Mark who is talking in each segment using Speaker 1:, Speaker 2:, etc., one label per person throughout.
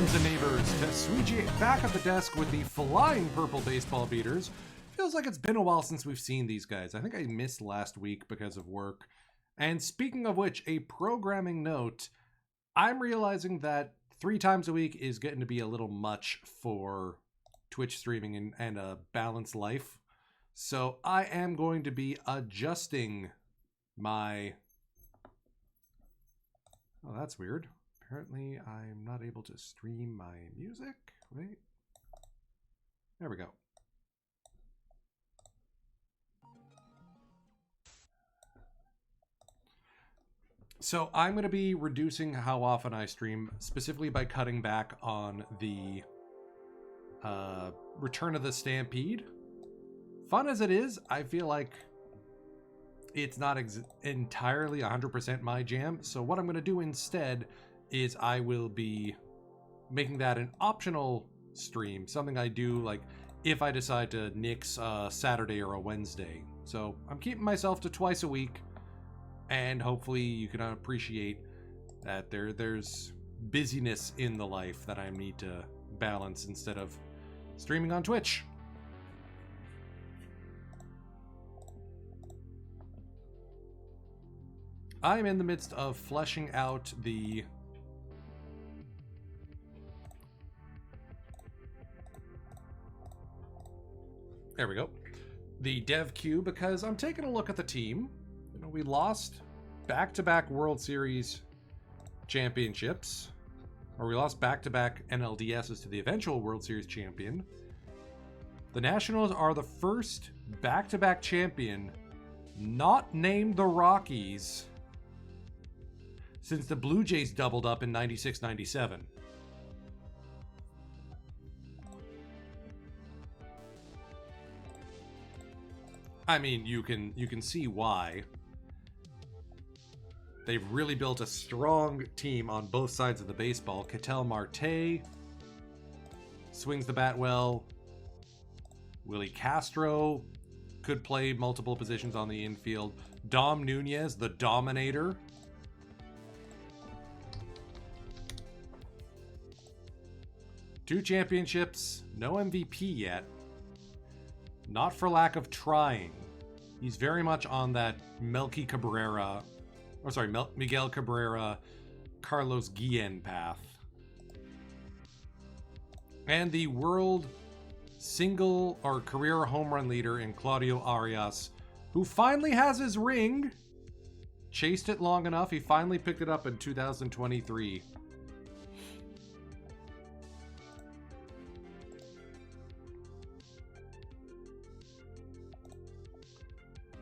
Speaker 1: friends and neighbors, Tesuiji back at the desk with the flying purple baseball beaters. Feels like it's been a while since we've seen these guys. I think I missed last week because of work. And speaking of which, a programming note, I'm realizing that 3 times a week is getting to be a little much for Twitch streaming and a balanced life. So I am going to be adjusting my... Oh, that's weird. Apparently, I'm not able to stream my music. Wait. There we go. So I'm going to be reducing how often I stream, specifically by cutting back on the Return of the Stampede. Fun as it is, I feel like it's not entirely 100% my jam. So what I'm going to do instead is I will be making that an optional stream, something I do like if I decide to nix a Saturday or a Wednesday. So I'm keeping myself to twice a week, and hopefully you can appreciate that there's busyness in the life that I need to balance instead of streaming on Twitch. I'm in the midst of fleshing out the there we go. The dev queue, because I'm taking a look at the team. You know, we lost back-to-back World Series championships, or we lost back-to-back NLDSs to the eventual World Series champion. The Nationals are the first back-to-back champion not named the Rockies since the Blue Jays doubled up in 96-97. I mean, you can see why. They've really built a strong team on both sides of the baseball. Ketel Marte swings the bat well. Willie Castro could play multiple positions on the infield. Dom Nunez, the Dominator. Two championships, no MVP yet. Not for lack of trying. He's very much on that Miguel Cabrera, Carlos Guillen path. And the world single or career home run leader in Claudio Arias, who finally has his ring. Chased it long enough, he finally picked it up in 2023.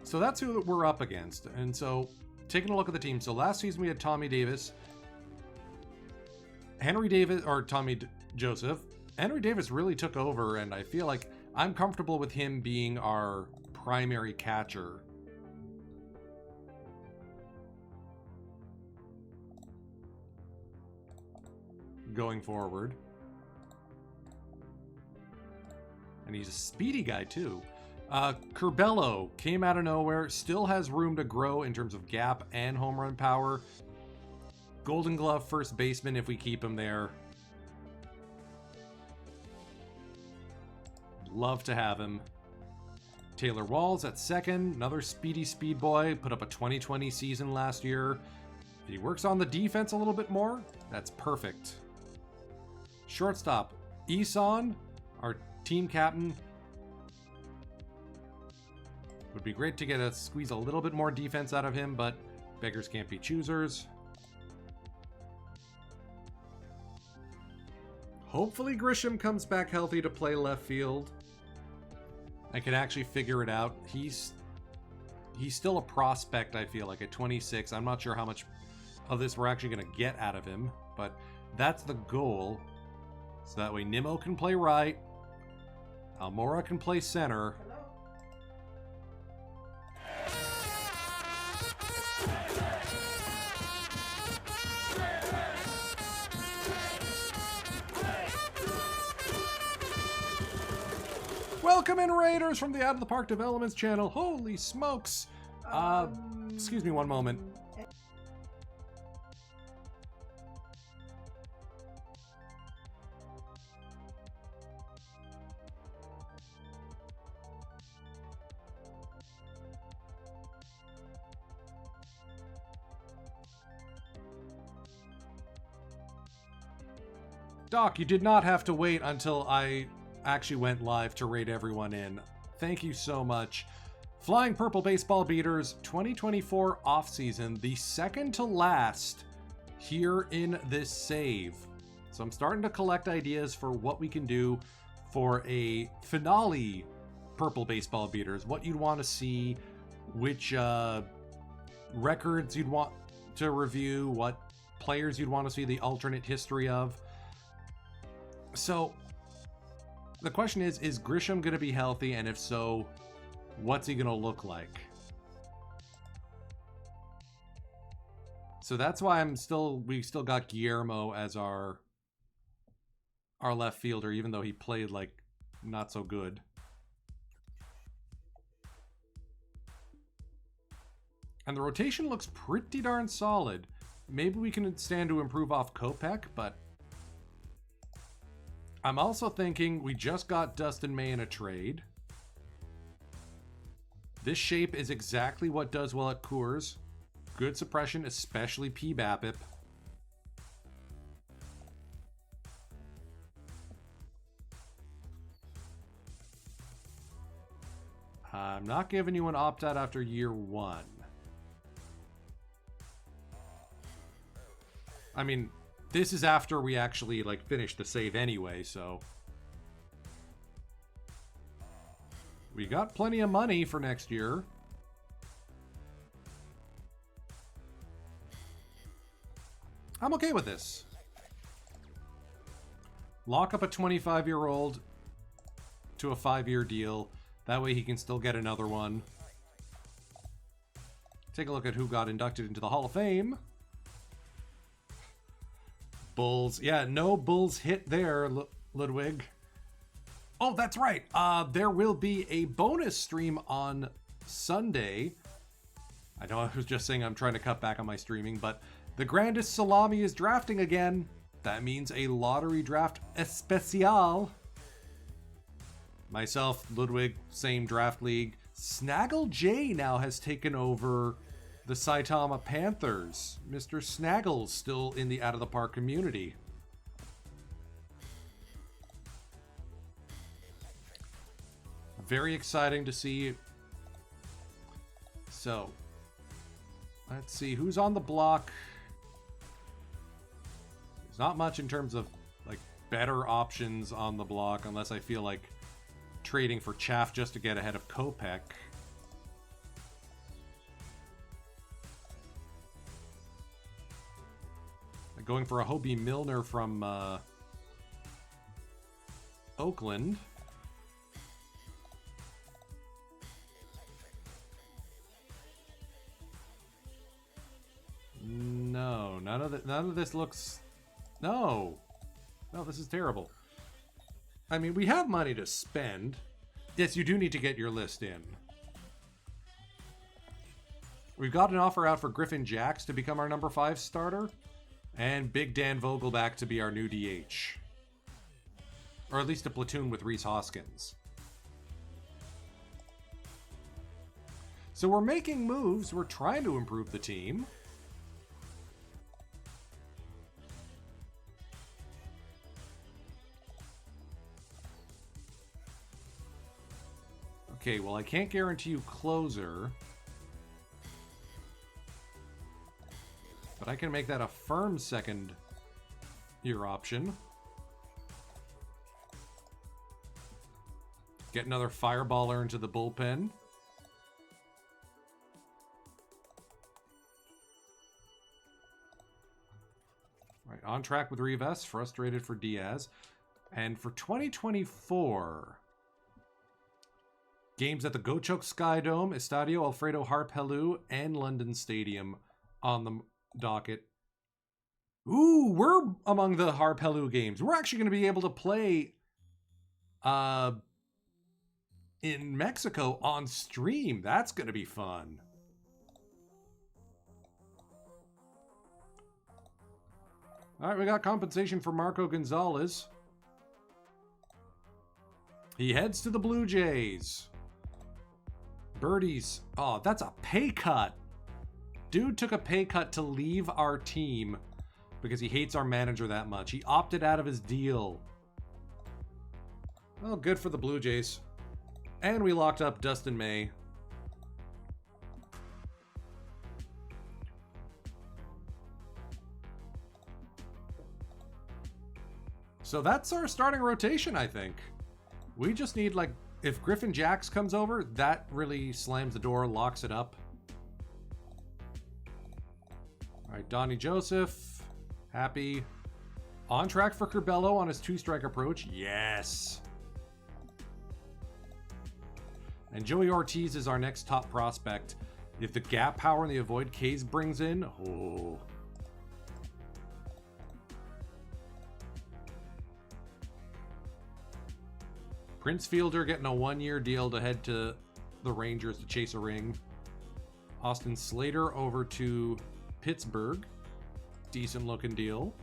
Speaker 1: So that's who we're up against. And so, taking a look at the team. So last season we had Tommy Davis, Joseph. Henry Davis really took over, and I feel like I'm comfortable with him being our primary catcher. Going forward. And he's a speedy guy too. Curbelo came out of nowhere, still has room to grow in terms of gap and home run power. Golden Glove first baseman if we keep him there. Love to have him. Taylor Walls at second, another speedy speed boy, put up a 2020 season last year. If he works on the defense a little bit more, that's perfect. Shortstop, Isan, our team captain. Would be great to squeeze a little bit more defense out of him, but beggars can't be choosers. Hopefully Grisham comes back healthy to play left field. I can actually figure it out. He's still a prospect, I feel like, at 26. I'm not sure how much of this we're actually going to get out of him, but that's the goal. So that way Nimmo can play right, Almora can play center. Welcome in, Raiders, from the Out of the Park Developments channel. Holy smokes. Excuse me one moment. Doc, you did not have to wait until I actually went live to rate everyone in. Thank you so much. Flying Purple Baseball Beaters 2024 offseason, the second to last here in this save. So I'm starting to collect ideas for what we can do for a finale Purple Baseball Beaters. What you'd want to see, which records you'd want to review, what players you'd want to see the alternate history of. So the question is Grisham going to be healthy? And if so, what's he going to look like? So that's why we still got Guillermo as our left fielder, even though he played like not so good. And the rotation looks pretty darn solid. Maybe we can stand to improve off Kopech, but I'm also thinking we just got Dustin May in a trade. This shape is exactly what does well at Coors. Good suppression, especially P-BAPIP. I'm not giving you an opt-out after year 1. I mean, this is after we actually, like, finish the save anyway, so... we got plenty of money for next year. I'm okay with this. Lock up a 25-year-old to a 5-year deal. That way he can still get another one. Take a look at who got inducted into the Hall of Fame. Bulls. Yeah, no Bulls hit there, Ludwig. Oh, that's right. There will be a bonus stream on Sunday. I know I was just saying I'm trying to cut back on my streaming, but the Grandest Salami is drafting again. That means a lottery draft especial. Myself, Ludwig, same draft league. Snaggle J now has taken over the Saitama Panthers. Mr. Snaggle's still in the Out of the Park community. Very exciting to see. So, let's see who's on the block. There's not much in terms of like better options on the block, unless I feel like trading for Chaff just to get ahead of Kopech. Going for a Hobie Milner from Oakland. No, none of this looks... No, this is terrible. I mean, we have money to spend. Yes, you do need to get your list in. We've got an offer out for Griffin Jacks to become our number 5 starter. And Big Dan Vogelback to be our new DH. Or at least a platoon with Rhys Hoskins. So we're making moves. We're trying to improve the team. Okay, well, I can't guarantee you closer. But I can make that a firm second year option. Get another fireballer into the bullpen. All right, on track with Rivas, frustrated for Diaz. And for 2024, games at the Gochok Sky Dome, Estadio Alfredo Harpelou, and London Stadium on the docket. Ooh, we're among the Harpelou games. We're actually going to be able to play in Mexico on stream. That's going to be fun. All right, we got compensation for Marco Gonzalez. He heads to the Blue Jays. Birdies. Oh, that's a pay cut. Dude took a pay cut to leave our team because he hates our manager that much. He opted out of his deal. Well, good for the Blue Jays. And we locked up Dustin May. So that's our starting rotation, I think. We just need, like, if Griffin Jax comes over, that really slams the door, locks it up. All right, Donnie Joseph, happy. On track for Curbelo on his two-strike approach. Yes. And Joey Ortiz is our next top prospect. If the gap power and the avoid Ks brings in, oh. Prince Fielder getting a one-year deal to head to the Rangers to chase a ring. Austin Slater over to Pittsburgh. Decent looking deal.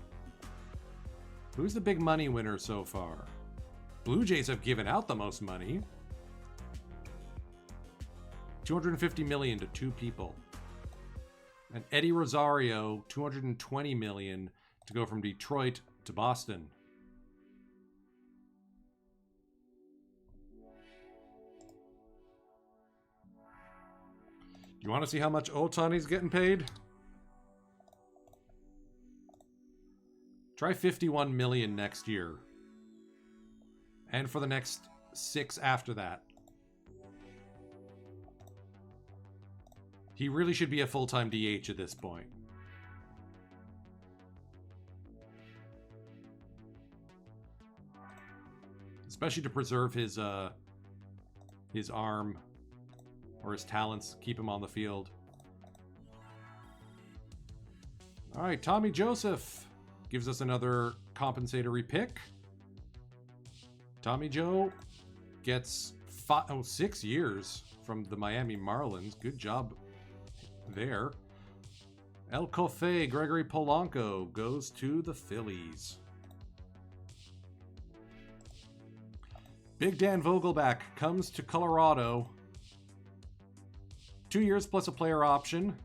Speaker 1: Who's the big money winner so far? Blue Jays have given out the most money. $250 million to two people. And Eddie Rosario, $220 million to go from Detroit to Boston. Do you want to see how much Ohtani's getting paid? Try $51 million next year. And for the next 6 after that. He really should be a full-time DH at this point. Especially to preserve his arm or his talents, keep him on the field. All right, Tommy Joseph gives us another compensatory pick. Tommy Joe gets 6 years from the Miami Marlins. Good job there. El Cofe, Gregory Polanco goes to the Phillies. Big Dan Vogelback comes to Colorado. 2 years plus a player option.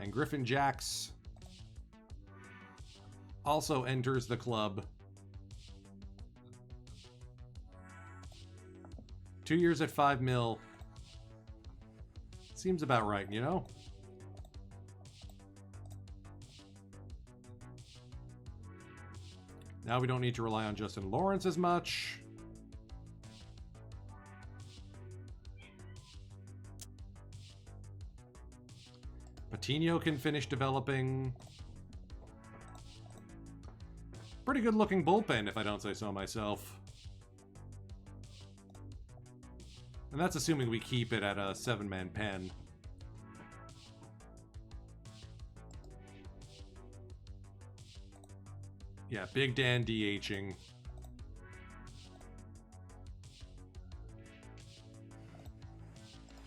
Speaker 1: And Griffin Jax also enters the club. 2 years at $5 million. Seems about right, you know? Now we don't need to rely on Justin Lawrence as much. Patino can finish developing. Pretty good looking bullpen, if I don't say so myself. And that's assuming we keep it at a 7-man pen. Yeah, Big Dan DHing.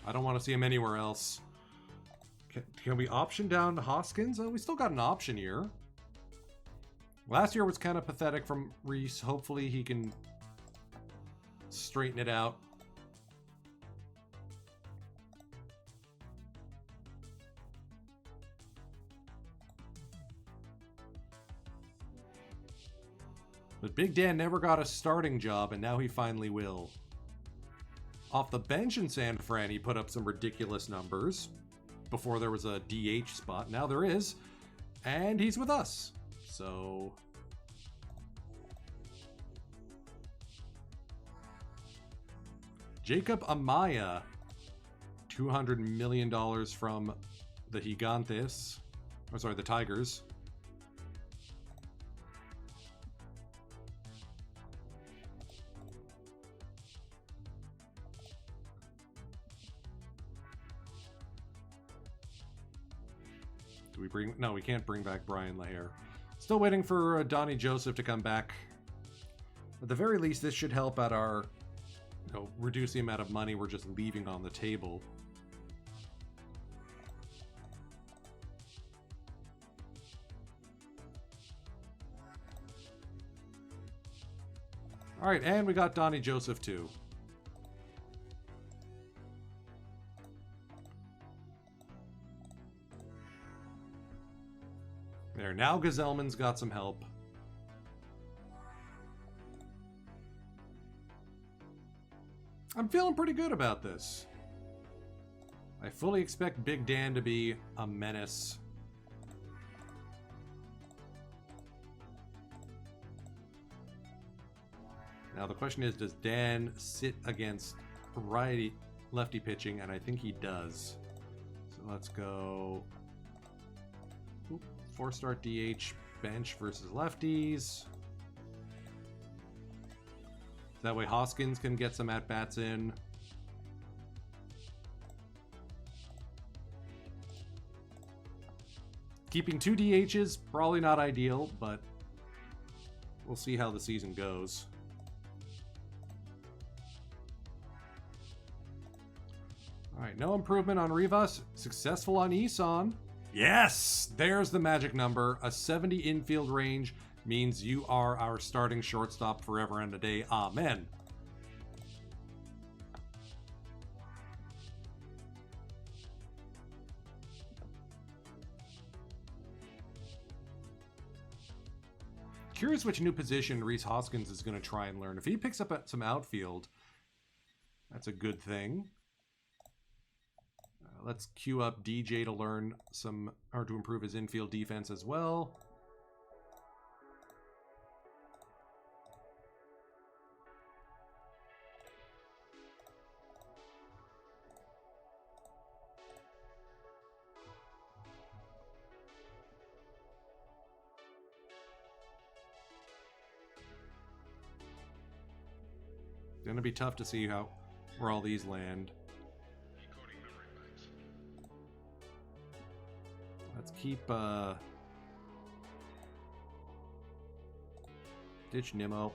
Speaker 1: I don't want to see him anywhere else. Can we option down Hoskins? Oh, we still got an option here. Last year was kind of pathetic from Reese. Hopefully he can straighten it out. But Big Dan never got a starting job, and now he finally will. Off the bench in San Fran, he put up some ridiculous numbers. Before there was a DH spot. Now there is. And he's with us. So... Jacob Amaya. $200 million from the Gigantes. Or sorry, the Tigers. No, we can't bring back Brian LaHair. Still waiting for Donnie Joseph to come back. At the very least, this should help out our, reduce the amount of money we're just leaving on the table. All right, and we got Donnie Joseph too. there. Now Gazelman's got some help. I'm feeling pretty good about this. I fully expect Big Dan to be a menace. Now the question is, does Dan sit against lefty pitching? And I think he does. So let's go 4-star DH bench versus lefties. That way Hoskins can get some at-bats in. Keeping 2 DHs, probably not ideal, but we'll see how the season goes. Alright, no improvement on Rivas. Successful on Isan. Yes! There's the magic number. A 70 infield range means you are our starting shortstop forever and a day. Amen. Curious which new position Rhys Hoskins is going to try and learn. If he picks up some outfield, that's a good thing. Let's queue up DJ to learn some, or to improve his infield defense as well. It's going to be tough to see where all these land. Let's keep ditch Nimmo.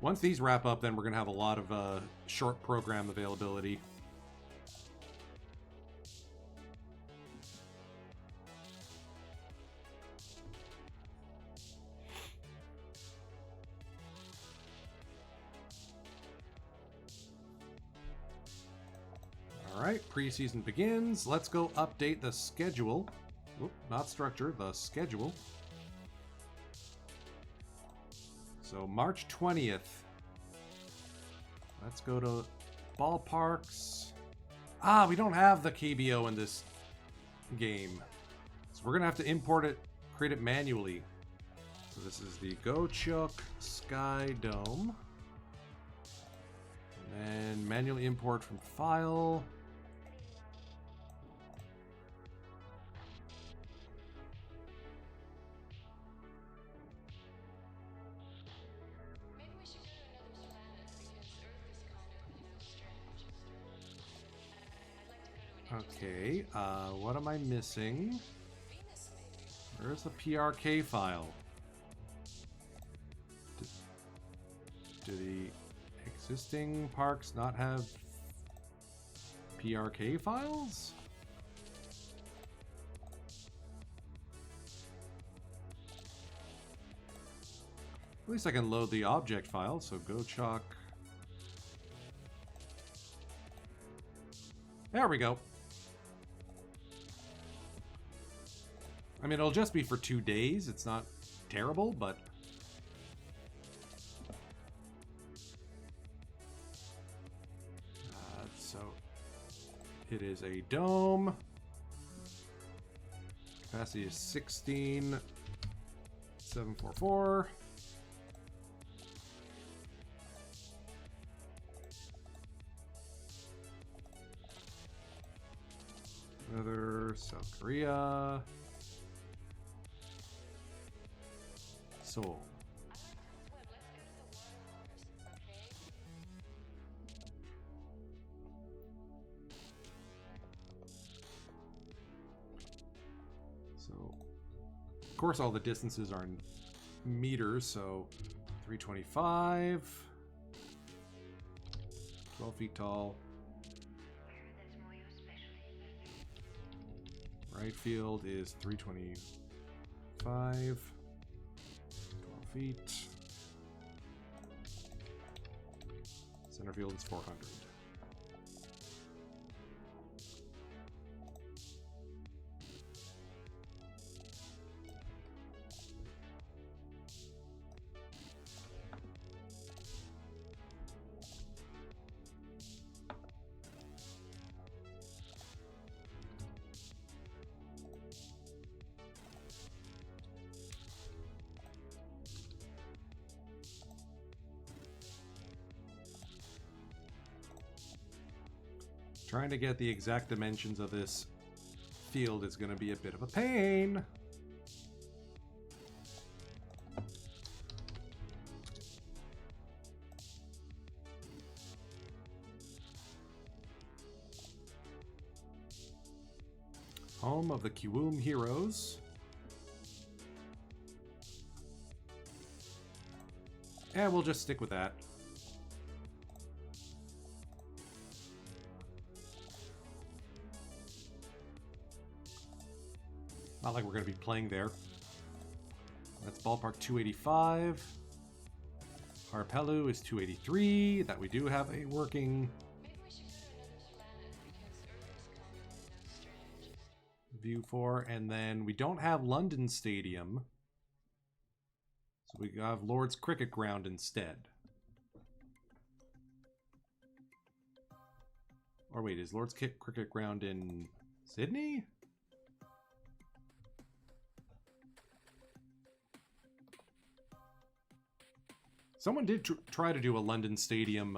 Speaker 1: Once these wrap up, then we're going to have a lot of short program availability. Alright, preseason begins. Let's go update the schedule. Oop, not structure, the schedule. So March 20th. Let's go to ballparks. We don't have the KBO in this game. So we're going to have to import it, create it manually. So this is the Gochuk Sky Dome. And then manually import from file. Okay, what am I missing? Where's the PRK file? Do the existing parks not have PRK files? At least I can load the object file, so Gochuk. There we go. I mean, it'll just be for 2 days. It's not terrible, but... so, it is a dome. Capacity is 16,744. Another South Korea. Seoul. So, of course, all the distances are in meters, so 325, 12 feet tall. Right field is 325, 12 feet. Center field is 400. Trying to get the exact dimensions of this field is going to be a bit of a pain. Home of the Kiwoom Heroes. And we'll just stick with that. Not like we're going to be playing there. That's ballpark 285. Harpelu is 283. That we do have a working view for. And then we don't have London Stadium. So we have Lord's Cricket Ground instead. Or wait, is Lord's Cricket Ground in Sydney? Someone did try to do a London Stadium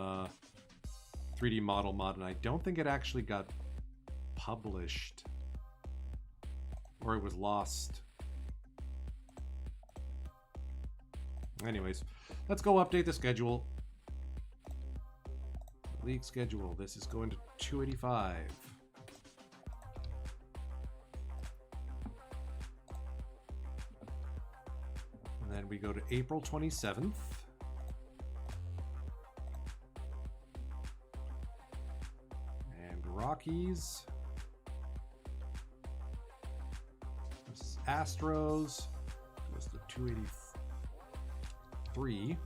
Speaker 1: 3D model mod, and I don't think it actually got published. Or it was lost. Anyways, let's go update the schedule. League schedule. This is going to 285. And then we go to April 27th. And Rockies. This is Astros. Goes to 283.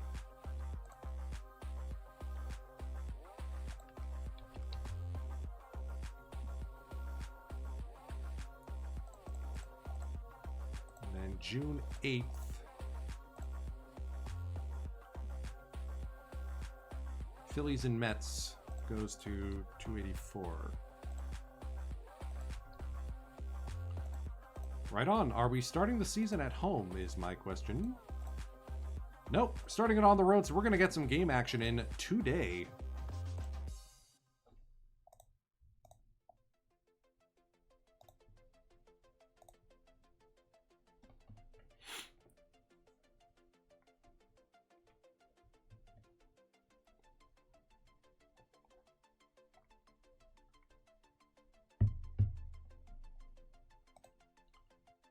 Speaker 1: June 8th. Phillies and Mets goes to 284. Right on. Are we starting the season at home is my question. Nope. Starting it on the road, so we're going to get some game action in today.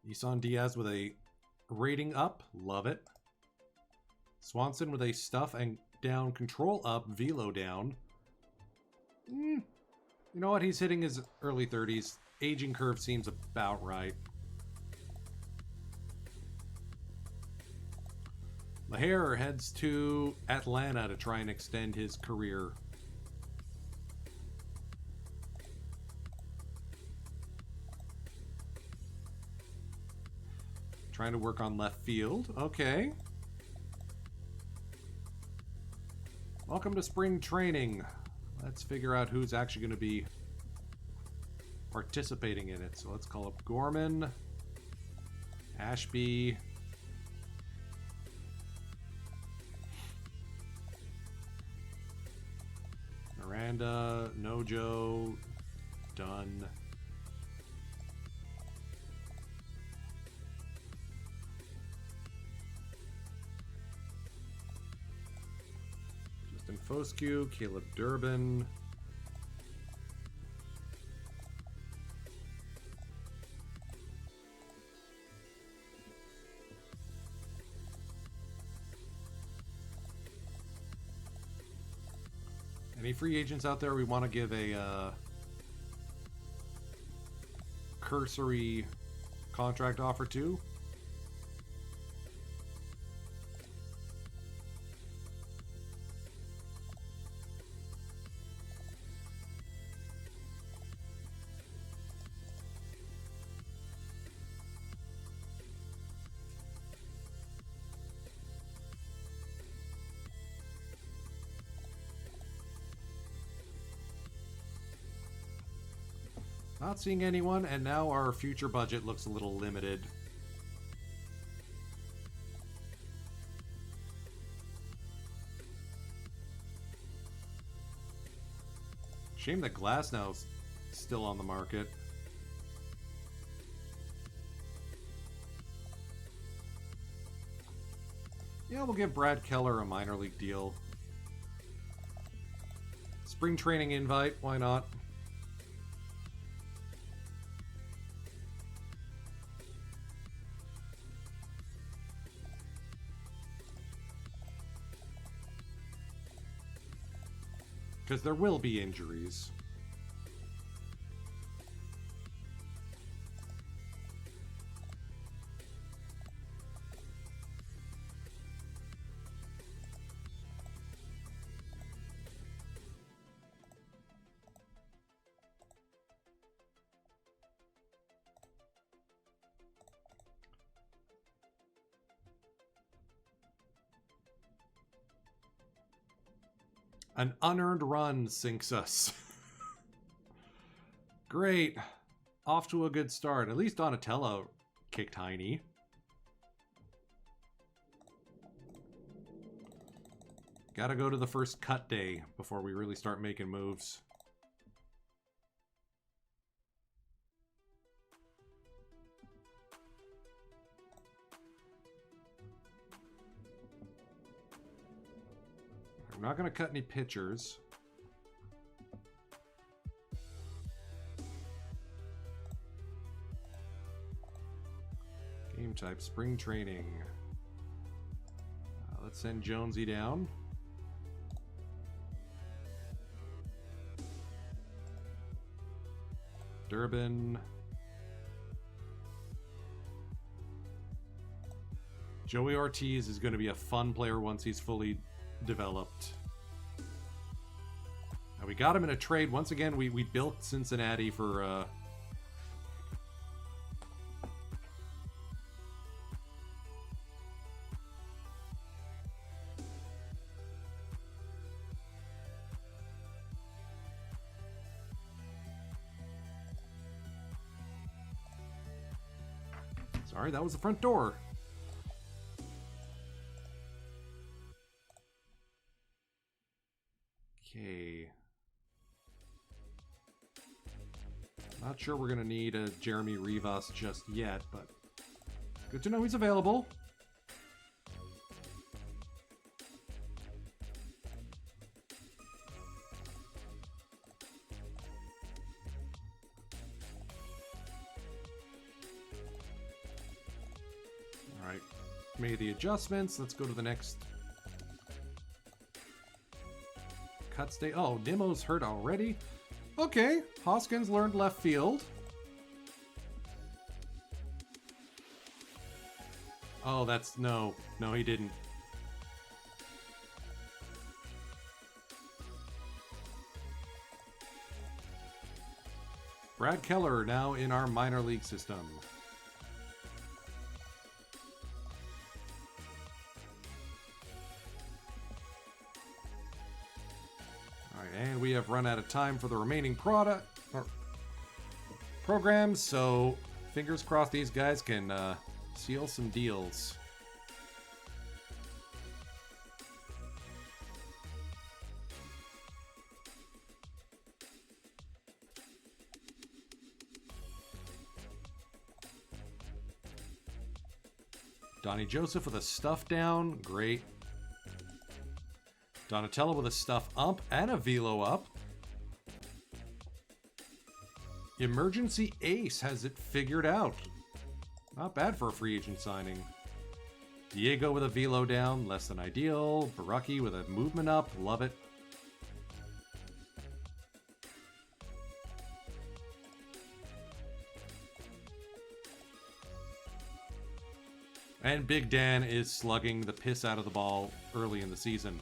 Speaker 1: Isan Diaz with a rating up. Love it. Swanson with a stuff and down, control up, velo down. You know what? He's hitting his early 30s. Aging curve seems about right. Laher heads to Atlanta to try and extend his career. Trying to work on left field. Okay. Welcome to spring training. Let's figure out who's actually going to be participating in it. So let's call up Gorman, Ashby, Miranda, Nojo, Dunn. Foscue, Caleb Durbin. Any free agents out there we want to give a cursory contract offer to? Not seeing anyone, and now our future budget looks a little limited. Shame that Glasnow's still on the market. Yeah, we'll give Brad Keller a minor league deal. Spring training invite, why not? Because there will be injuries. An unearned run sinks us. Great. Off to a good start. At least Donatello kicked Heine. Gotta go to the first cut day before we really start making moves. I'm not going to cut any pitchers. Game type, spring training. Let's send Jonesy down. Durbin. Joey Ortiz is going to be a fun player once he's fully developed. Now we got him in a trade. Once again, we built Cincinnati for sorry, that was the front door. Okay. Not sure we're going to need a Jeremy Rivas just yet, but good to know he's available. All right. Made the adjustments. Let's go to the next cut stay. Oh, Nimmo's hurt already? Okay, Hoskins learned left field. Oh, that's... No, he didn't. Brad Keller now in our minor league system. And we have run out of time for the remaining programs, so fingers crossed these guys can seal some deals. Donnie Joseph with a stuff down, great. Donatello with a stuff up and a velo up. Emergency Ace has it figured out. Not bad for a free agent signing. Diego with a velo down, less than ideal. Baraki with a movement up, love it. And Big Dan is slugging the piss out of the ball early in the season.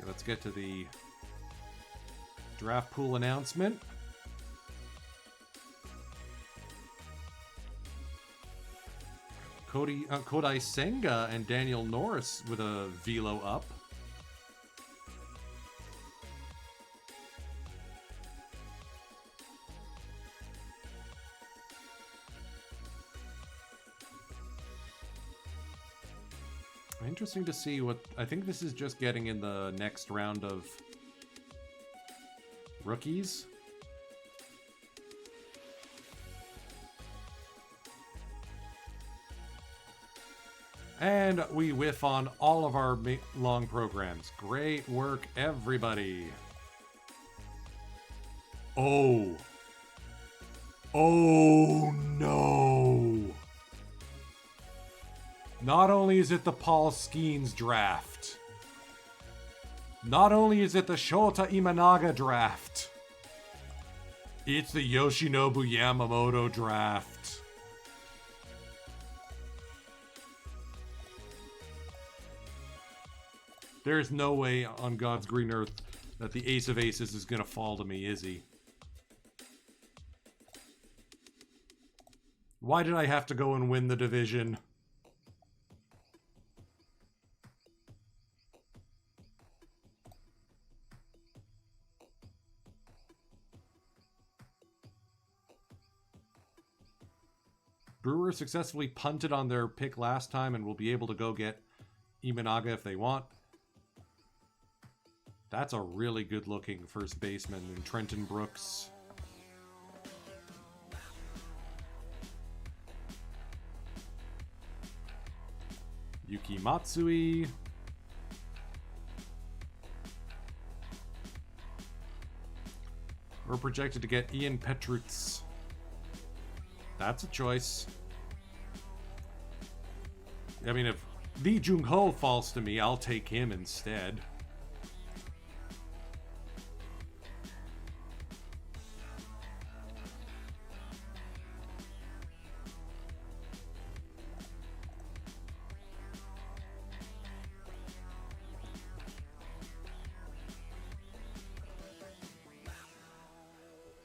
Speaker 1: Let's get to the draft pool announcement. Kodai Senga and Daniel Norris with a velo up. Interesting to see what... I think this is just getting in the next round of rookies. And we whiff on all of our long programs. Great work, everybody. Oh. Oh, no. Not only is it the Paul Skeens draft. Not only is it the Shota Imanaga draft. It's the Yoshinobu Yamamoto draft. There's no way on God's green earth that the Ace of Aces is going to fall to me, is he? Why did I have to go and win the division? Brewers successfully punted on their pick last time and will be able to go get Imanaga if they want. That's a really good-looking first baseman in Trenton Brooks. Yuki Matsui. We're projected to get Ian Petrutz. That's a choice. I mean, if Lee Jung-ho falls to me, I'll take him instead.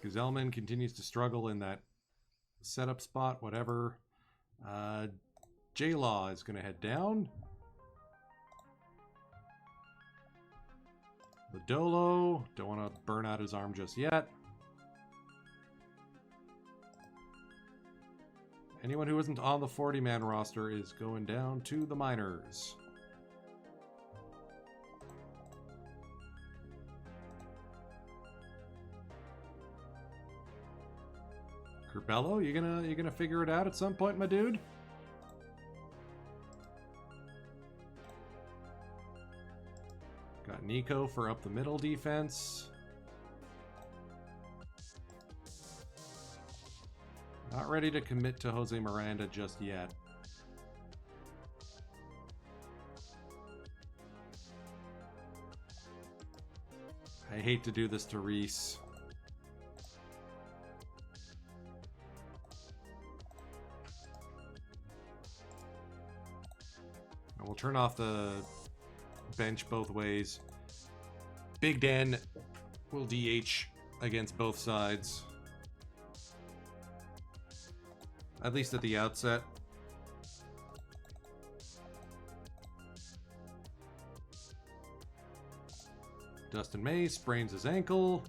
Speaker 1: Gazelman continues to struggle in that setup spot, whatever. J-Law is going to head down. Lodolo, don't want to burn out his arm just yet. Anyone who isn't on the 40-man roster is going down to the minors. Curbelo, you gonna figure it out at some point, my dude? Got Nico for up the middle defense. Not ready to commit to Jose Miranda just yet. I hate to do this to Reese. We'll turn off the bench both ways. Big Dan will DH against both sides. At least at the outset. Dustin May sprains his ankle.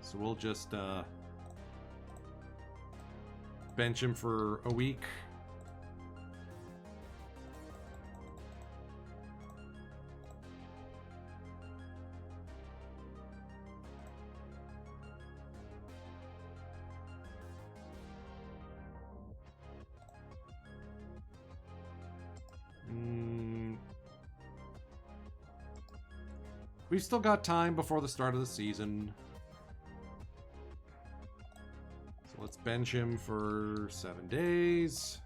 Speaker 1: So we'll just bench him for a week. We've still got time before the start of the season. Let's bench him for 7 days.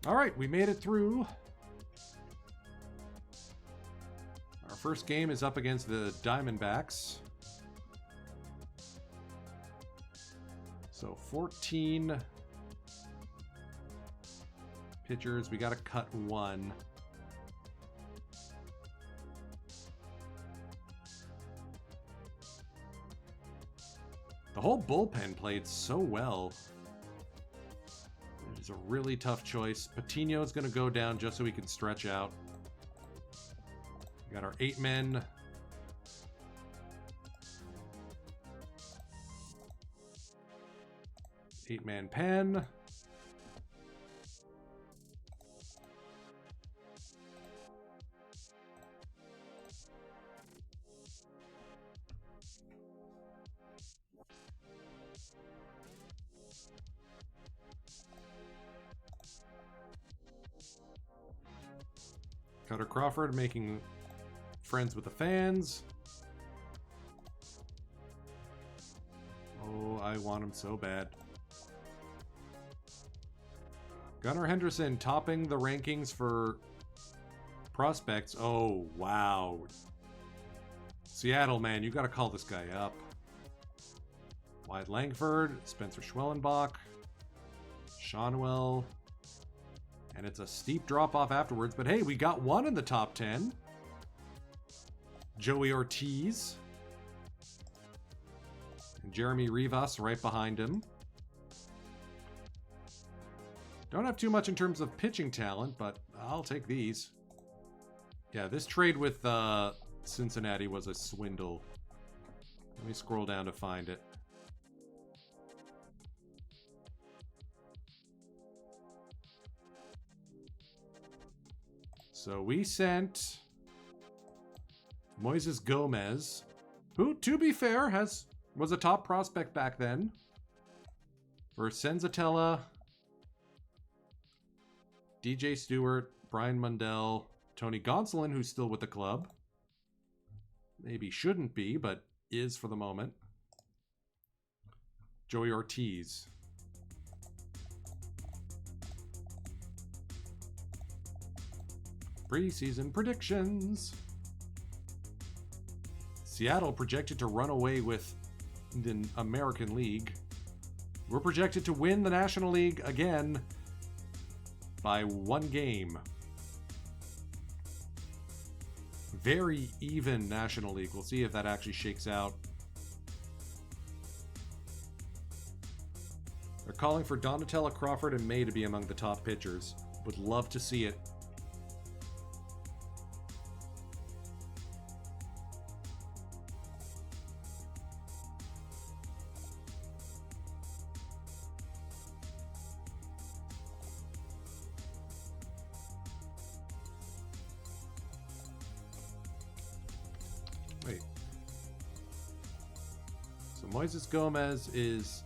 Speaker 1: All right, we made it through. Our first game is up against the Diamondbacks. So 14 pitchers. We got to cut one. The whole bullpen played so well. It's a really tough choice. Patino's going to go down just so he can stretch out. Got our 8 men. Eight-man pen. Cutter Crawford making friends with the fans. Oh, I want him so bad. Gunnar Henderson topping the rankings for prospects. Oh, wow. Seattle, man, you got to call this guy up. Wyatt Langford, Spencer Schwellenbach, Shonwell. And it's a steep drop-off afterwards. But hey, we got one in the top 10. Joey Ortiz. And Jeremy Rivas right behind him. Don't have too much in terms of pitching talent, but I'll take these. Yeah, this trade with Cincinnati was a swindle. Let me scroll down to find it. So we sent Moises Gomez, who, to be fair, was a top prospect back then, for Senzatella, DJ Stewart, Brian Mundell, Tony Gonsolin, who's still with the club. Maybe shouldn't be, but is for the moment. Joey Ortiz. Preseason predictions. Seattle projected to run away with the American League. We're projected to win the National League again by 1 game. Very even National League. We'll see if that actually shakes out. They're calling for Donatella, Crawford, and May to be among the top pitchers. Would love to see it. Wait. So Moises Gomez is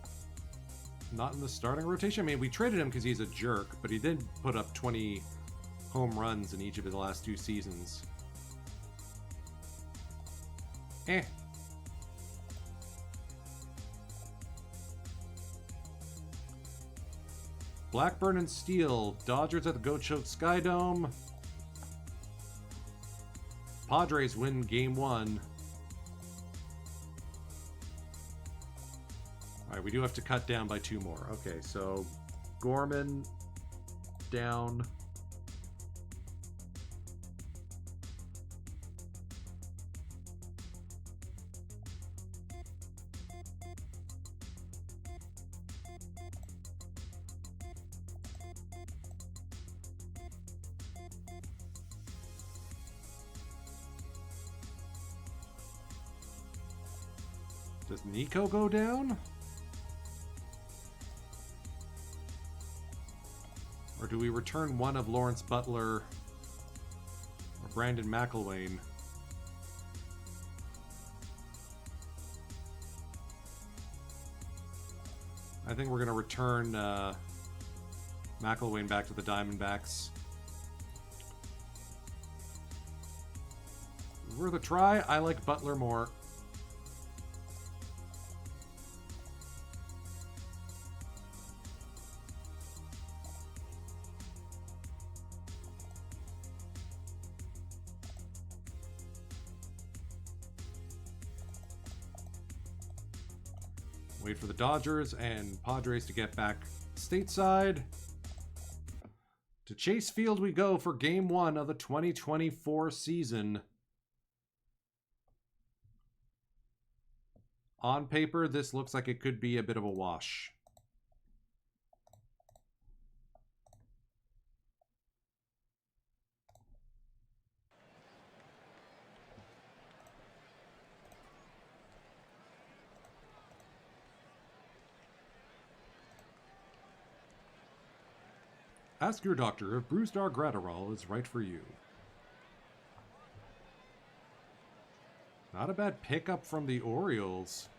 Speaker 1: not in the starting rotation. I mean, we traded him because he's a jerk, but he did put up 20 home runs in each of his last 2 seasons. Blackburn and Steele. Dodgers at the Go-Choke Skydome. Padres win game 1. Alright, we do have to cut down by 2 more. Okay, so Gorman down. Does Nico go down? Or do we return one of Lawrence Butler or Brandon McIlwain? I think we're going to return McIlwain back to the Diamondbacks. Worth a try. I like Butler more. Wait for the Dodgers and Padres to get back stateside. To Chase Field we go for game 1 of the 2024 season. On paper, this looks like it could be a bit of a wash. Ask your doctor if Bruised R Gratterall is right for you. Not a bad pickup from the Orioles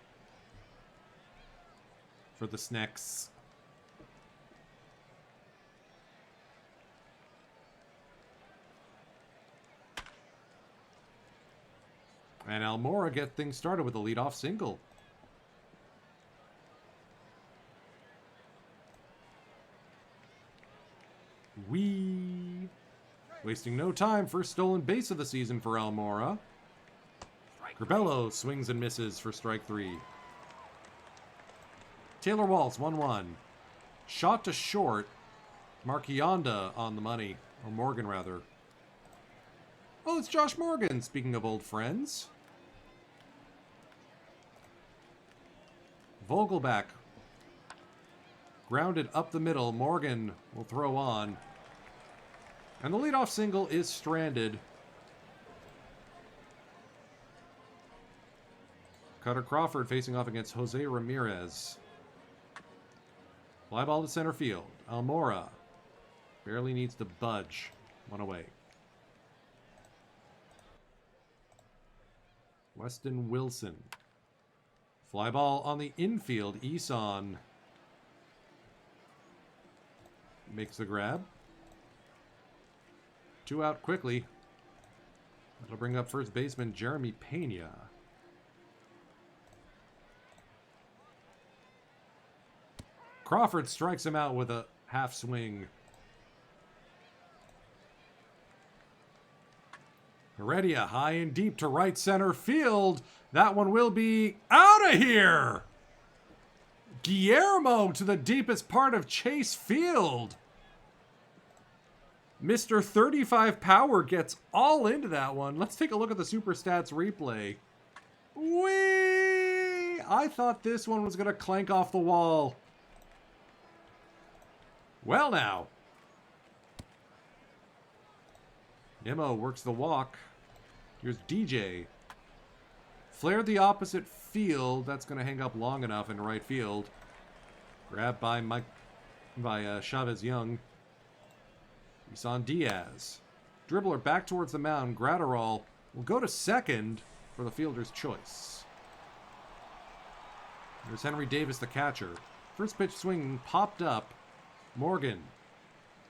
Speaker 1: for the Snacks. And Almora get things started with a leadoff single. Wasting no time, first stolen base of the season for Almora. Corbello swings and misses for strike 3. Taylor Waltz, 1-1. Shot to short. Marquionda on the money. Or Morgan, rather. Oh, it's Josh Morgan, speaking of old friends. Vogelback. Grounded up the middle. Morgan will throw on. And the leadoff single is stranded. Cutter Crawford facing off against Jose Ramirez. Fly ball to center field. Almora barely needs to budge. One away. Weston Wilson. Fly ball on the infield. Eson makes the grab. 2 out quickly. That'll bring up first baseman Jeremy Pena. Crawford strikes him out with a half swing. Heredia high and deep to right center field. That one will be out of here. Guillermo to the deepest part of Chase Field. Mr. 35 Power gets all into that one. Let's take a look at the Super Stats replay. Whee! I thought this one was going to clank off the wall. Well now. Nimmo works the walk. Here's DJ. Flared the opposite field. That's going to hang up long enough in right field. Grabbed by Chavez Young. Isan Diaz. Dribbler back towards the mound. Gratterall will go to second for the fielder's choice. There's Henry Davis, the catcher. First pitch swing popped up. Morgan.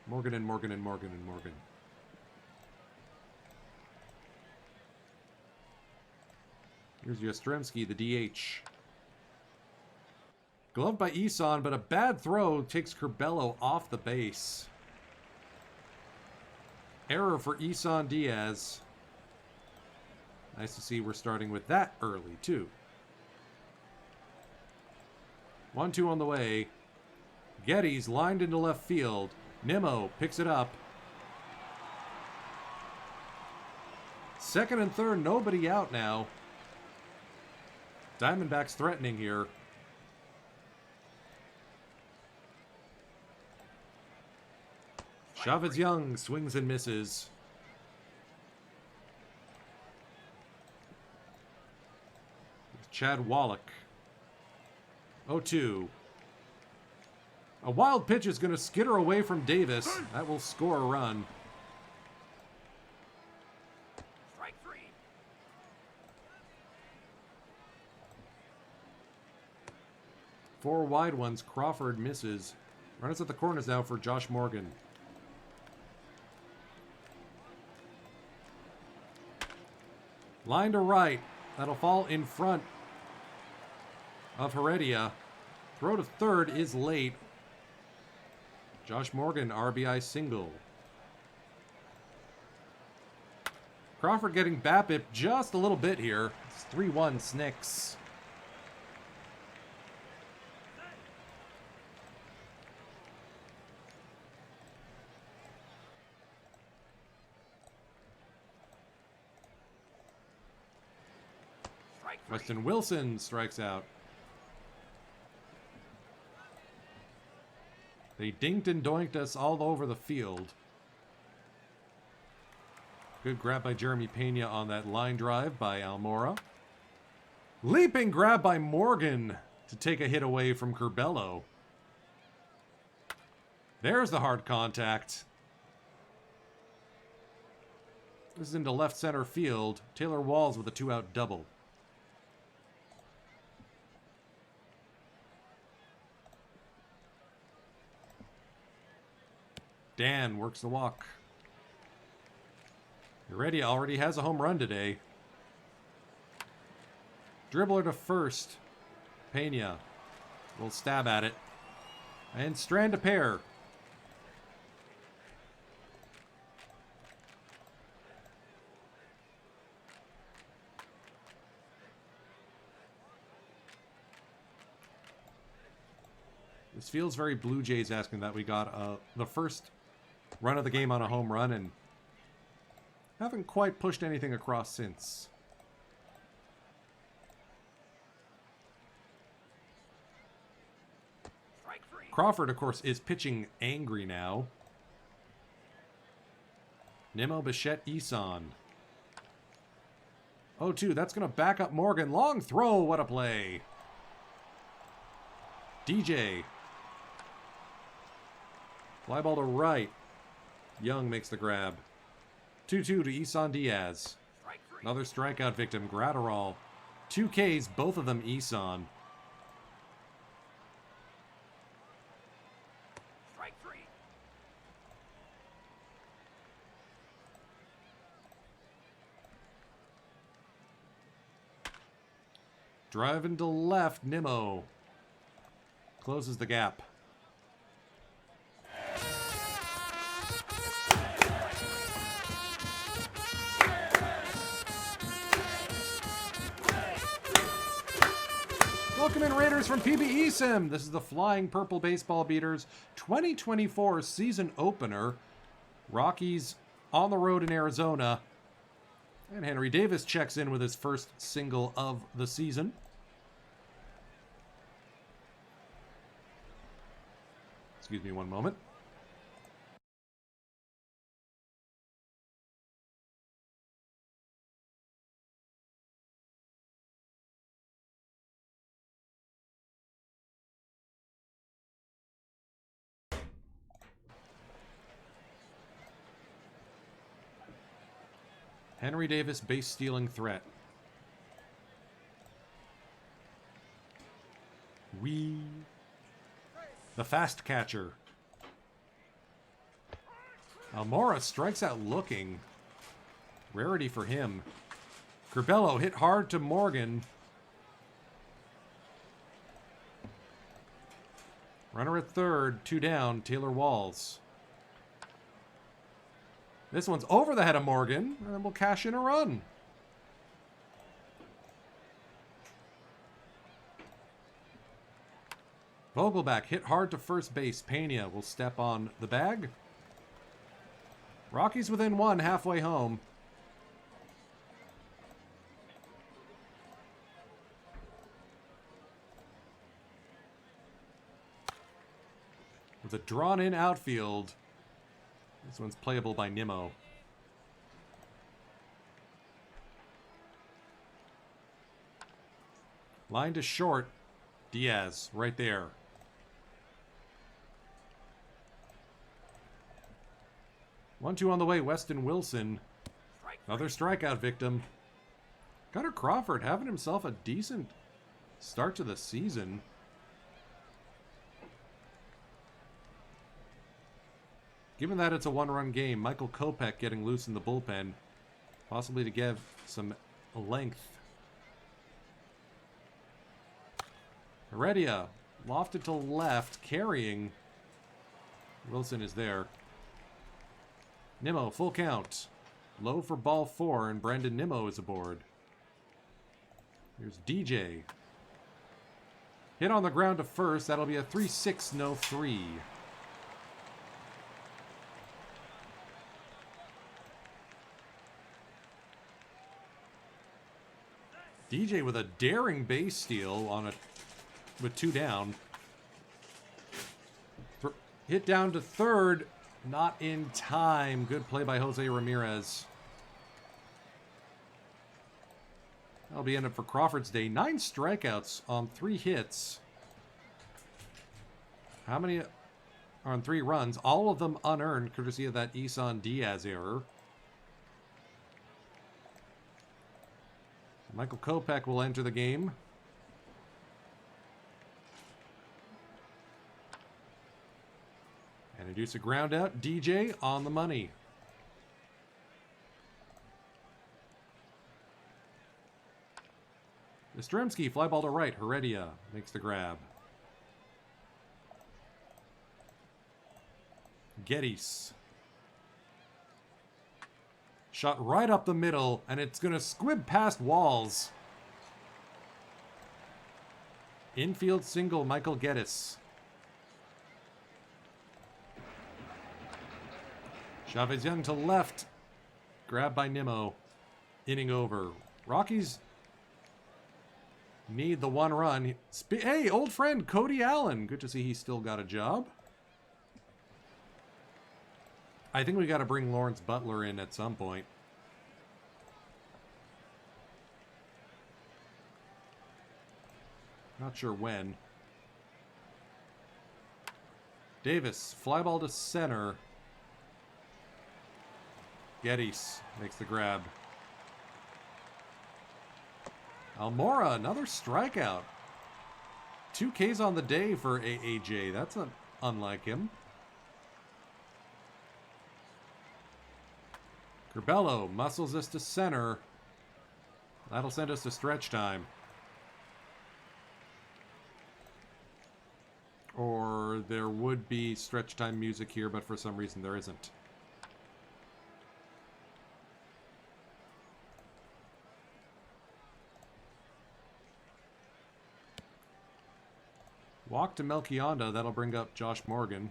Speaker 1: Morgan and Morgan and Morgan and Morgan. Here's Yastrzemski, the DH. Gloved by Eson, but a bad throw takes Corbello off the base. Error for Isan Diaz. Nice to see we're starting with that early, too. 1-2 on the way. Geddes lined into left field. Nimmo picks it up. Second and third, nobody out now. Diamondbacks threatening here. Chavez Young swings and misses. Chad Wallach. 0-2. A wild pitch is going to skitter away from Davis. That will score a run.
Speaker 2: Strike 3.
Speaker 1: Four wide ones. Crawford misses. Runners at the corners now for Josh Morgan. Line to right. That'll fall in front of Heredia. Throw to third is late. Josh Morgan, RBI single. Crawford getting BABIP just a little bit here. It's 3-1 Snicks. Weston Wilson strikes out. They dinked and doinked us all over the field. Good grab by Jeremy Pena on that line drive by Almora. Leaping grab by Morgan to take a hit away from Corbello. There's the hard contact. This is into left center field. Taylor Walls with a 2-out double. Dan works the walk. Heredia already has a home run today. Dribbler to first. Pena will stab at it. And strand a pair. This feels very Blue Jays asking that. We got the first run of the game on a home run and haven't quite pushed anything across since.
Speaker 2: Strike 3.
Speaker 1: Crawford, of course, is pitching angry now. Nimmo, Bichette, Eson. 0-2. That's going to back up Morgan. Long throw. What a play. DJ. Fly ball to right. Young makes the grab. 2-2 to Eson Diaz.
Speaker 2: Strike 3.
Speaker 1: Another strikeout victim, Gratterall. 2 Ks, both of them Eson.
Speaker 2: Strike 3.
Speaker 1: Driving to left, Nimmo. Closes the gap. Welcome in, Raiders from PBE Sim. This is the Flying Purple Baseball Beaters 2024 season opener. Rockies on the road in Arizona. And Henry Davis checks in with his first single of the season. Excuse me one moment. Henry Davis, base stealing threat. The fast catcher. Almora strikes out looking. Rarity for him. Curbelo hit hard to Morgan. Runner at third, 2 down, Taylor Walls. This one's over the head of Morgan, and then we'll cash in a run. Vogelback hit hard to first base. Pena will step on the bag. Rockies within 1, halfway home. With a drawn-in outfield. This one's playable by Nimmo. Line to short. Diaz, right there. One, two on the way. Weston Wilson. Another strikeout victim. Gunnar Crawford having himself a decent start to the season. Given that it's a one-run game, Michael Kopech getting loose in the bullpen, possibly to give some length. Heredia, lofted to left, carrying. Wilson is there. Nimmo, full count. Low for ball 4, and Brandon Nimmo is aboard. Here's DJ. Hit on the ground to first. That'll be a 3-6, no 3. DJ with a daring base steal on with 2 down. Hit down to third, not in time. Good play by Jose Ramirez. That'll be ended for Crawford's day. 9 strikeouts on 3 hits. How many on 3 runs, all of them unearned, courtesy of that Isan Diaz error. Michael Kopech will enter the game. And induce a ground out. DJ on the money. Yastrzemski, fly ball to right. Heredia makes the grab. Geddes. Shot right up the middle, and it's going to squib past walls. Infield single, Michael Geddes. Chavez Young to left. Grab by Nimmo. Inning over. Rockies need the 1 run. Hey, old friend Cody Allen. Good to see he's still got a job. I think we got to bring Lawrence Butler in at some point. Not sure when. Davis, fly ball to center. Geddes makes the grab. Almora, another strikeout. 2 Ks on the day for AAJ. That's unlike him. Curbelo muscles us to center. That'll send us to stretch time. Or there would be stretch time music here, but for some reason there isn't. Walk to Melchionda. That'll bring up Josh Morgan.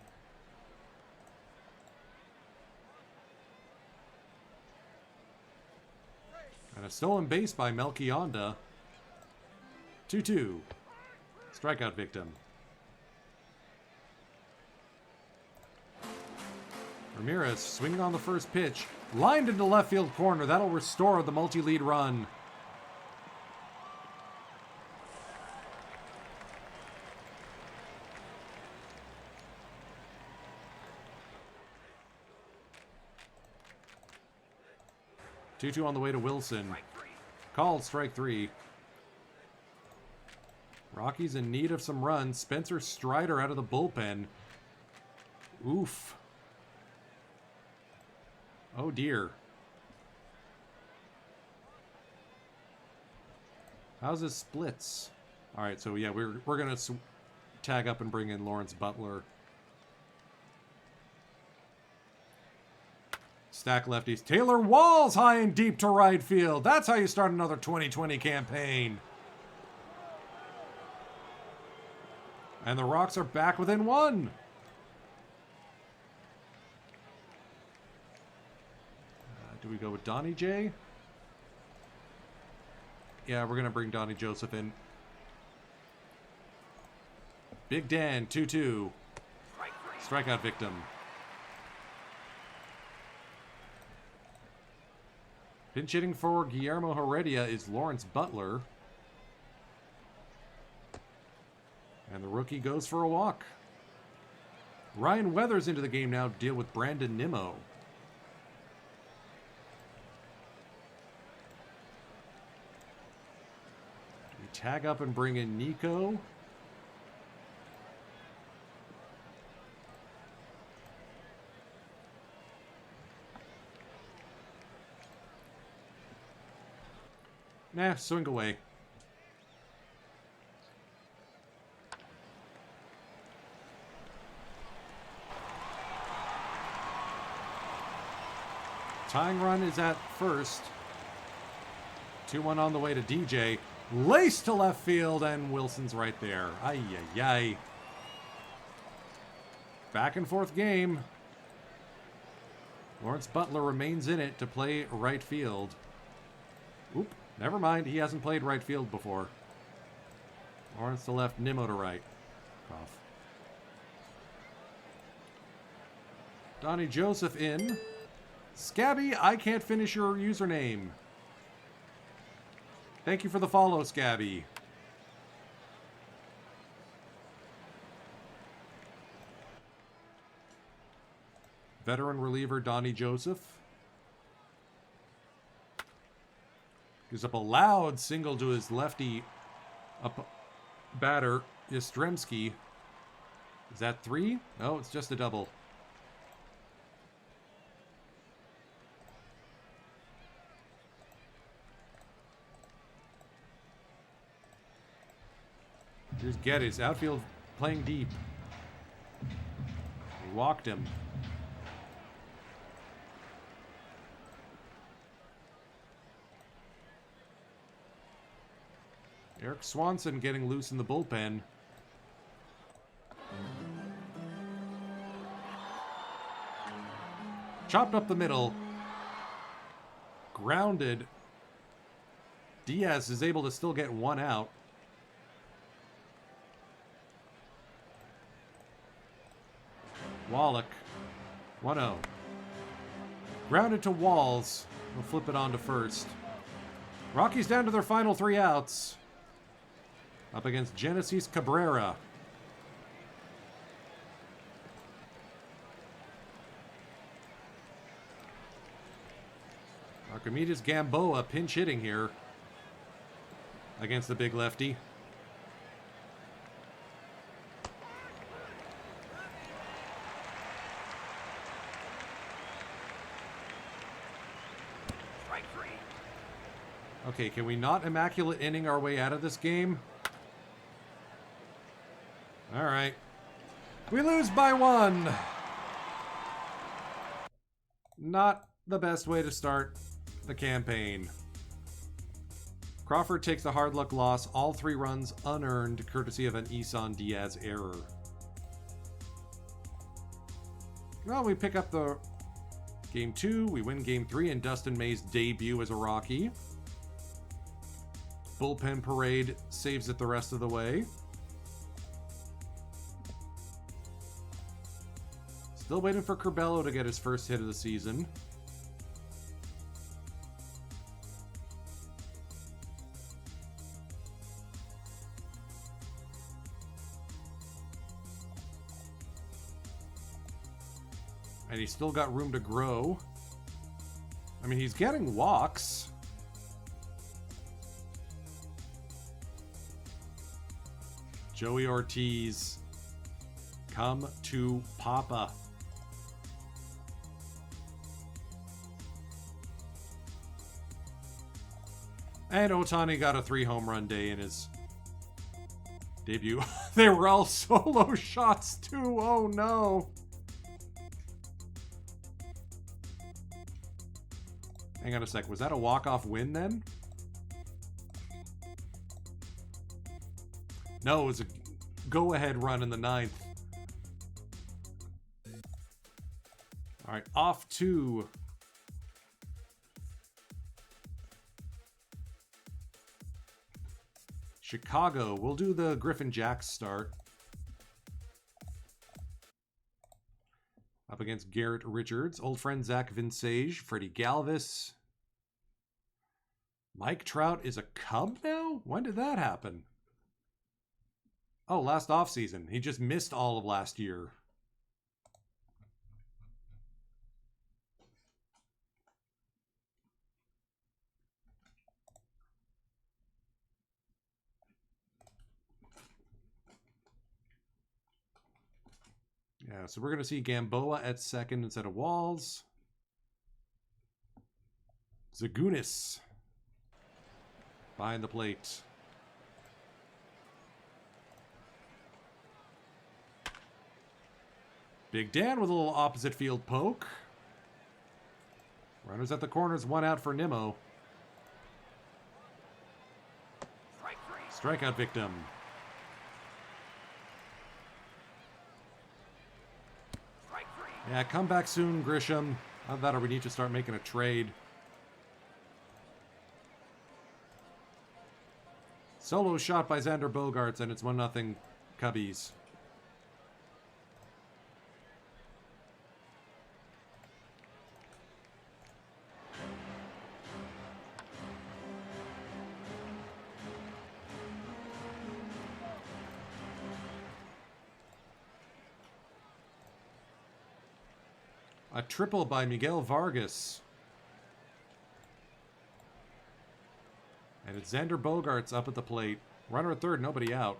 Speaker 1: And a stolen base by Melchionda. 2-2. Strikeout victim. Ramirez swinging on the first pitch. Lined into left field corner. That'll restore the multi-lead run. Two on the way to Wilson. Called strike 3. Rockies in need of some runs. Spencer Strider out of the bullpen. Oof. Oh dear. How's his splits? All right, so yeah, we're gonna tag up and bring in Lawrence Butler. Stack lefties. Taylor Walls high and deep to right field. That's how you start another 2020 campaign. And the Rocks are back within 1. Do we go with Donnie J? Yeah, we're going to bring Donnie Joseph in. Big Dan, 2-2. Strikeout victim. Pinch hitting for Guillermo Heredia is Lawrence Butler. And the rookie goes for a walk. Ryan Weathers into the game now to deal with Brandon Nimmo. Do we tag up and bring in Nico? Nah, swing away. Tying run is at first. 2-1 on the way to DJ. Lace to left field, and Wilson's right there. Ay-yi-yi. Back and forth game. Lawrence Butler remains in it to play right field. Oop. Never mind, he hasn't played right field before. Lawrence to left, Nimmo to right. Off. Donnie Joseph in. Scabby, I can't finish your username. Thank you for the follow, Scabby. Veteran reliever Donnie Joseph. Gives up a loud single to his lefty batter, Yastrzemski. Is that 3? No, it's just a double. Here's Geddes, outfield playing deep. He walked him. Eric Swanson getting loose in the bullpen. Chopped up the middle. Grounded. Diaz is able to still get one out. Wallach. 1-0. Grounded to Walls. We'll flip it on to first. Rockies down to their final 3 outs. Up against Genesis Cabrera. Archimedes Gamboa pinch hitting here against the big lefty.
Speaker 2: Strike 3.
Speaker 1: Okay, can we not immaculate inning our way out of this game? All right. We lose by 1. Not the best way to start the campaign. Crawford takes the hard luck loss, all 3 runs unearned, courtesy of an Isan Diaz error. Well, we pick up the game 2, we win game 3 in Dustin May's debut as a Rocky. Bullpen parade saves it the rest of the way. Still waiting for Curbelo to get his first hit of the season. And he's still got room to grow. I mean, he's getting walks. Joey Ortiz, come to Papa. And Ohtani got a 3-home run day in his debut. They were all solo shots too. Oh no. Hang on a sec. Was that a walk-off win then? No, it was a go-ahead run in the 9th. All right, off to Chicago. We'll do the Griffin Jacks start. Up against Garrett Richards, old friend Zach Vinsage, Freddie Galvis. Mike Trout is a Cub now? When did that happen? Oh, last offseason. He just missed all of last year. Yeah, so we're going to see Gamboa at second instead of Walls. Zagunis behind the plate. Big Dan with a little opposite field poke. Runners at the corners, 1 out for Nimmo.
Speaker 2: Strike 3.
Speaker 1: Strikeout victim.
Speaker 2: Strike 3.
Speaker 1: Yeah, come back soon, Grisham. Either that or we need to start making a trade. Solo shot by Xander Bogaerts, and it's 1-0 Cubbies. A triple by Miguel Vargas. And it's Xander Bogaerts up at the plate. Runner at third, nobody out.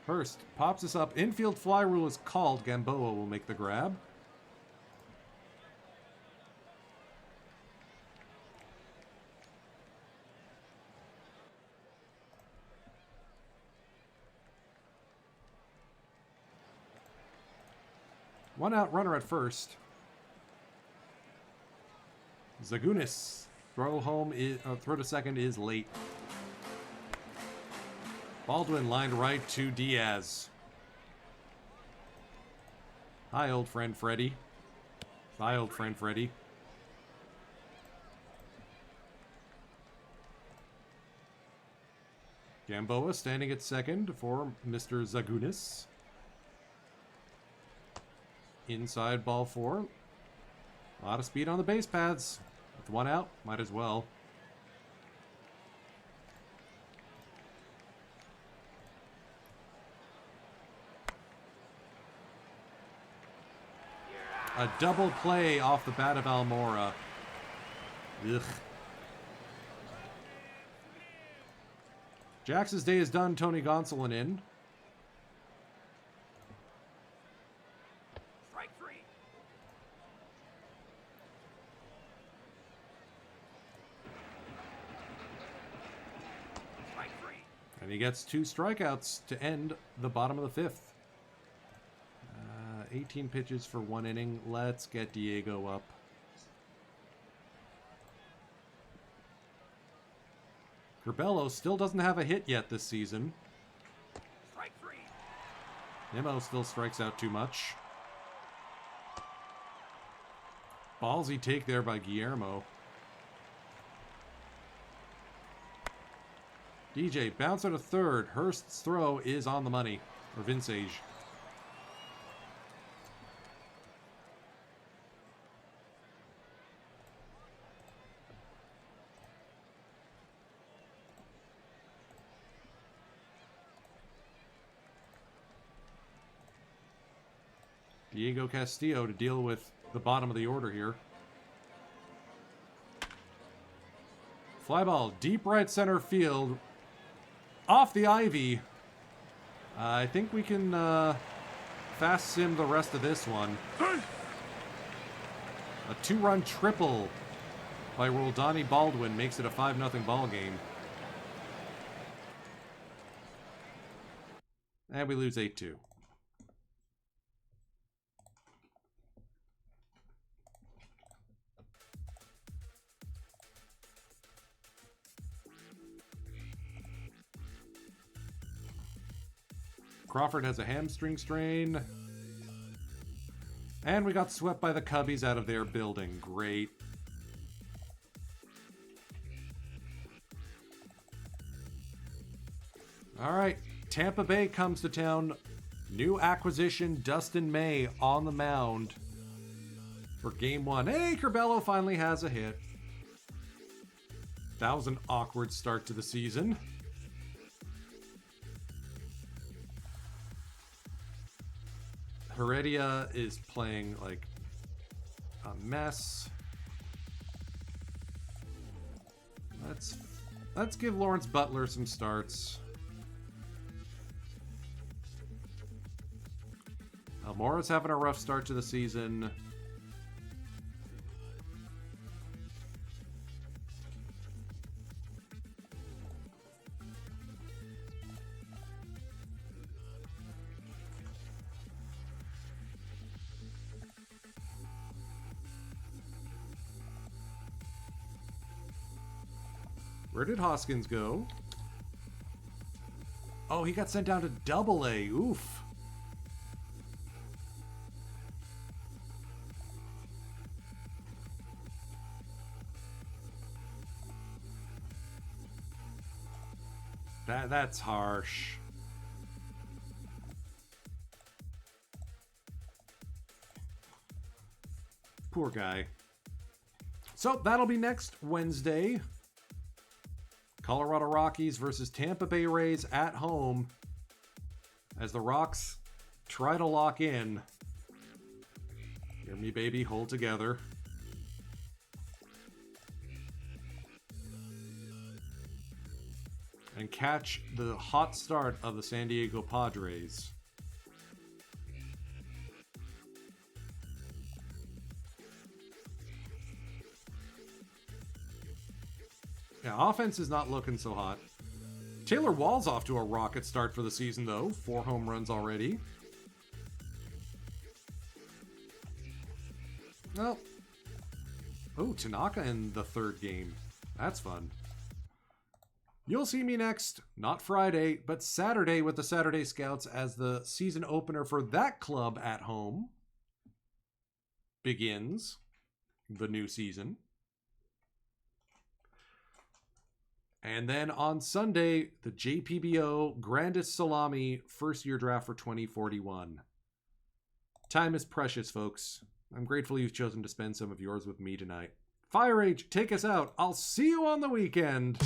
Speaker 1: Hurst pops this up. Infield fly rule is called. Gamboa will make the grab. One out, runner at first. Zagunis. Throw to second is late. Baldwin lined right to Diaz. Hi, old friend Freddie. Bye, old friend Freddie. Gamboa standing at second for Mr. Zagunis. Inside ball four. A lot of speed on the base paths. With one out, might as well. A double play off the bat of Almora. Ugh. Jax's day is done. Tony Gonsolin in.
Speaker 2: Strike three. Strike three.
Speaker 1: And he gets 2 strikeouts to end the bottom of the 5th. 18 pitches for 1 inning. Let's get Diego up. Curbelo still doesn't have a hit yet this season.
Speaker 2: Strike three.
Speaker 1: Nimmo still strikes out too much. Ballsy take there by Guillermo. DJ bouncer to third. Hurst's throw is on the money. Or Vinsage. Diego Castillo to deal with the bottom of the order here. Fly ball, deep right center field. Off the ivy. I think we can fast sim the rest of this one. A 2-run triple by Roldani Baldwin makes it a 5-0 ball game. And we lose 8-2. Crawford has a hamstring strain. And we got swept by the Cubbies out of their building. Great. All right. Tampa Bay comes to town. New acquisition, Dustin May on the mound for game 1. Hey, Curbelo finally has a hit. That was an awkward start to the season. Heredia is playing like a mess. Let's give Lawrence Butler some starts. Almora's having a rough start to the season. Where did Hoskins go? Oh, he got sent down to Double-A. Oof. That's harsh. Poor guy. So that'll be next Wednesday. Colorado Rockies versus Tampa Bay Rays at home as the Rocks try to lock in. Hear me, baby, hold together. And catch the hot start of the San Diego Padres. Yeah, offense is not looking so hot. Taylor Wall's off to a rocket start for the season, though. 4 home runs already. Well. Oh, Tanaka in the 3rd game. That's fun. You'll see me next, not Friday, but Saturday with the Saturday Scouts as the season opener for that club at home begins the new season. And then on Sunday, the JPBO Grandest Salami first year draft for 2041. Time is precious, folks. I'm grateful you've chosen to spend some of yours with me tonight. Firage, take us out. I'll see you on the weekend.